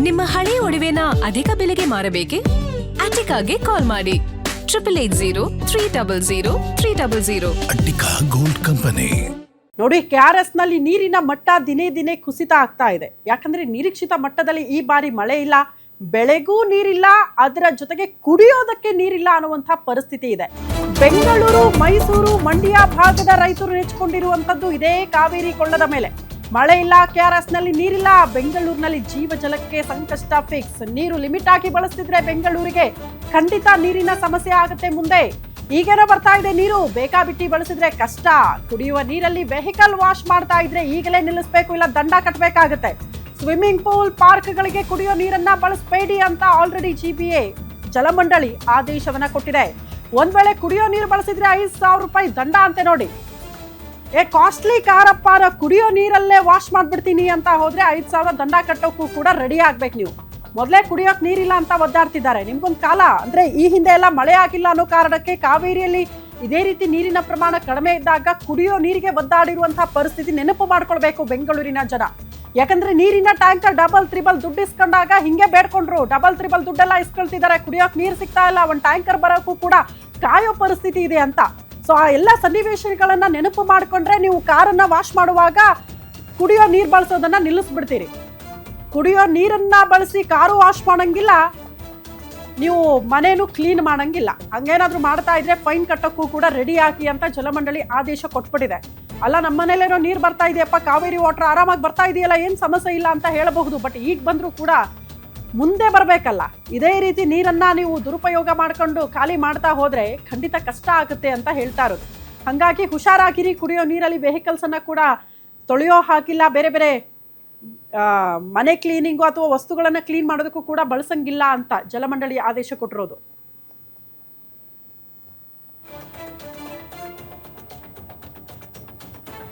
ನಿಮ್ಮ ಹಳೆ ಒಡವೆನ ಅಧಿಕ ಬೆಲೆಗೆ ಮಾರಬೇಕೆ? ಅಟಿಕಾಗೆ ಕಾಲ್ ಮಾಡಿ 8880 ಅಟ್ಟಿಕಾ ಗೋಲ್ಡ್ ಕಂಪನಿ. ನೋಡಿ, KRS ನಲ್ಲಿ ನೀರಿನ ಮಟ್ಟ ದಿನೇ ದಿನೇ ಕುಸಿತ ಆಗ್ತಾ ಇದೆ. ಯಾಕಂದ್ರೆ ನಿರೀಕ್ಷಿತ ಮಟ್ಟದಲ್ಲಿ ಈ ಬಾರಿ ಮಳೆ ಇಲ್ಲ, ಬೆಳೆಗೂ ನೀರಿಲ್ಲ, ಅದರ ಜೊತೆಗೆ ಕುಡಿಯೋದಕ್ಕೆ ನೀರಿಲ್ಲ ಅನ್ನುವಂಥ ಪರಿಸ್ಥಿತಿ ಇದೆ. ಬೆಂಗಳೂರು, ಮೈಸೂರು, ಮಂಡ್ಯ ಭಾಗದ ರೈತರು ನೆಚ್ಚಿಕೊಂಡಿರುವಂಥದ್ದು ಇದೇ ಕಾವೇರಿ ಕೊಳ್ಳದ ಮೇಲೆ. ಮಳೆ ಇಲ್ಲ, KRS ನಲ್ಲಿ ನೀರಿಲ್ಲ, ಬೆಂಗಳೂರಿನಲ್ಲಿ ಜೀವ ಜಲಕ್ಕೆ ಸಂಕಷ್ಟ ಫಿಕ್ಸ್. ನೀರು ಲಿಮಿಟ್ ಆಗಿ ಬಳಸ್ತಿದ್ರೆ ಬೆಂಗಳೂರಿಗೆ ಖಂಡಿತ ನೀರಿನ ಸಮಸ್ಯೆ ಆಗುತ್ತೆ ಮುಂದೆ. ಈಗೇನೋ ಬರ್ತಾ ಇದೆ ನೀರು, ಬೇಕಾಬಿಟ್ಟಿ ಬಳಸಿದ್ರೆ ಕಷ್ಟ. ಕುಡಿಯುವ ನೀರಲ್ಲಿ ವೆಹಿಕಲ್ ವಾಶ್ ಮಾಡ್ತಾ ಇದ್ರೆ ಈಗಲೇ ನಿಲ್ಲಿಸಬೇಕು, ಇಲ್ಲ ದಂಡ ಕಟ್ಟಬೇಕಾಗುತ್ತೆ. ಸ್ವಿಮ್ಮಿಂಗ್ ಪೂಲ್, ಪಾರ್ಕ್ಗಳಿಗೆ ಕುಡಿಯೋ ನೀರನ್ನ ಬಳಸಬೇಡಿ ಅಂತ ಆಲ್ರೆಡಿ GBA ಜಲಮಂಡಳಿ ಆದೇಶವನ್ನ ಕೊಟ್ಟಿದೆ. ಒಂದ್ ವೇಳೆ ಕುಡಿಯೋ ನೀರು ಬಳಸಿದ್ರೆ 5,000 ರೂಪಾಯಿ ದಂಡ ಅಂತೆ. ನೋಡಿ, ಕಾಸ್ಟ್ಲಿ ಕಾರಪ್ಪ, ಕುಡಿಯೋ ನೀರಲ್ಲೇ ವಾಶ್ ಮಾಡ್ಬಿಡ್ತೀನಿ ಅಂತ ಹೋದ್ರೆ 5,000 ದಂಡ ಕಟ್ಟೋಕ್ಕೂ ಕೂಡ ರೆಡಿ ಆಗ್ಬೇಕು ನೀವು. ಮೊದಲೇ ಕುಡಿಯೋಕ್ ನೀರಿಲ್ಲ ಅಂತ ಒದ್ದಾಡ್ತಿದ್ದಾರೆ. ನಿಮ್ಗೊಂದು ಕಾಲ ಅಂದ್ರೆ ಈ ಹಿಂದೆ ಎಲ್ಲ ಮಳೆ ಆಗಿಲ್ಲ ಅನ್ನೋ ಕಾರಣಕ್ಕೆ ಕಾವೇರಿಯಲ್ಲಿ ಇದೇ ರೀತಿ ನೀರಿನ ಪ್ರಮಾಣ ಕಡಿಮೆ ಇದ್ದಾಗ ಕುಡಿಯೋ ನೀರಿಗೆ ಒದ್ದಾಡಿರುವಂತಹ ಪರಿಸ್ಥಿತಿ ನೆನಪು ಮಾಡ್ಕೊಳ್ಬೇಕು ಬೆಂಗಳೂರಿನ ಜನ. ಯಾಕಂದ್ರೆ ನೀರಿನ ಟ್ಯಾಂಕರ್ ಡಬಲ್ ತ್ರಿಬಲ್ ದುಡ್ಡು ಇಸ್ಕೊಂಡಾಗ ಹಿಂಗೆ ಬೇಡ್ಕೊಂಡ್ರು. ಡಬಲ್ ತ್ರಿಬಲ್ ದುಡ್ಡೆಲ್ಲ ಇಸ್ಕೊಳ್ತಿದ್ದಾರೆ, ಕುಡಿಯೋಕ್ ನೀರು ಸಿಗ್ತಾ ಇಲ್ಲ, ಒಂದು ಟ್ಯಾಂಕರ್ ಬರೋಕ್ಕೂ ಕೂಡ ಕಾಯೋ ಪರಿಸ್ಥಿತಿ ಇದೆ ಅಂತ. ಸೊ ಆ ಎಲ್ಲ ಸನ್ನಿವೇಶಗಳನ್ನ ನೆನಪು ಮಾಡ್ಕೊಂಡ್ರೆ ನೀವು ಕಾರನ್ನ ವಾಶ್ ಮಾಡುವಾಗ ಕುಡಿಯೋ ನೀರು ಬಳಸೋದನ್ನ ನಿಲ್ಲಿಸ್ಬಿಡ್ತೀರಿ. ಕುಡಿಯೋ ನೀರನ್ನ ಬಳಸಿ ಕಾರು ವಾಶ್ ಮಾಡಂಗಿಲ್ಲ, ನೀವು ಮನೇನು ಕ್ಲೀನ್ ಮಾಡಂಗಿಲ್ಲ. ಹಂಗೇನಾದ್ರೂ ಮಾಡ್ತಾ ಇದ್ರೆ ಫೈನ್ ಕಟ್ಟೋಕ್ಕೂ ಕೂಡ ರೆಡಿ ಆಗಿ ಅಂತ ಜಲಮಂಡಳಿ ಆದೇಶ ಕೊಟ್ಬಿಟ್ಟಿದೆ. ಅಲ್ಲ, ನಮ್ಮ ಮನೇಲೇನೋ ನೀರು ಬರ್ತಾ ಇದೆಯಪ್ಪ, ಕಾವೇರಿ ವಾಟರ್ ಆರಾಮಾಗಿ ಬರ್ತಾ ಇದೆಯಲ್ಲ, ಏನು ಸಮಸ್ಯೆ ಇಲ್ಲ ಅಂತ ಹೇಳಬಹುದು. ಬಟ್ ಈಗ ಬಂದರೂ ಕೂಡ ಮುಂದೆ ಬರಬೇಕಲ್ಲ. ಇದೇ ರೀತಿ ನೀರನ್ನ ನೀವು ದುರುಪಯೋಗ ಮಾಡ್ಕೊಂಡು ಖಾಲಿ ಮಾಡ್ತಾ ಹೋದ್ರೆ ಖಂಡಿತ ಕಷ್ಟ ಆಗುತ್ತೆ ಅಂತ ಹೇಳ್ತಾ ಇರೋದು. ಹಾಗಾಗಿ ಹುಷಾರಾಗಿರಿ. ಕುಡಿಯೋ ನೀರಲ್ಲಿ ವೆಹಿಕಲ್ಸ್ ಅನ್ನ ಕೂಡ ತೊಳೆಯೋ ಹಾಕಿಲ್ಲ, ಬೇರೆ ಬೇರೆ ಮನೆ ಕ್ಲೀನಿಂಗು ಅಥವಾ ವಸ್ತುಗಳನ್ನು ಕ್ಲೀನ್ ಮಾಡೋದಕ್ಕೂ ಕೂಡ ಬಳಸಂಗಿಲ್ಲ ಅಂತ ಜಲಮಂಡಳಿ ಆದೇಶ ಕೊಟ್ಟಿರೋದು.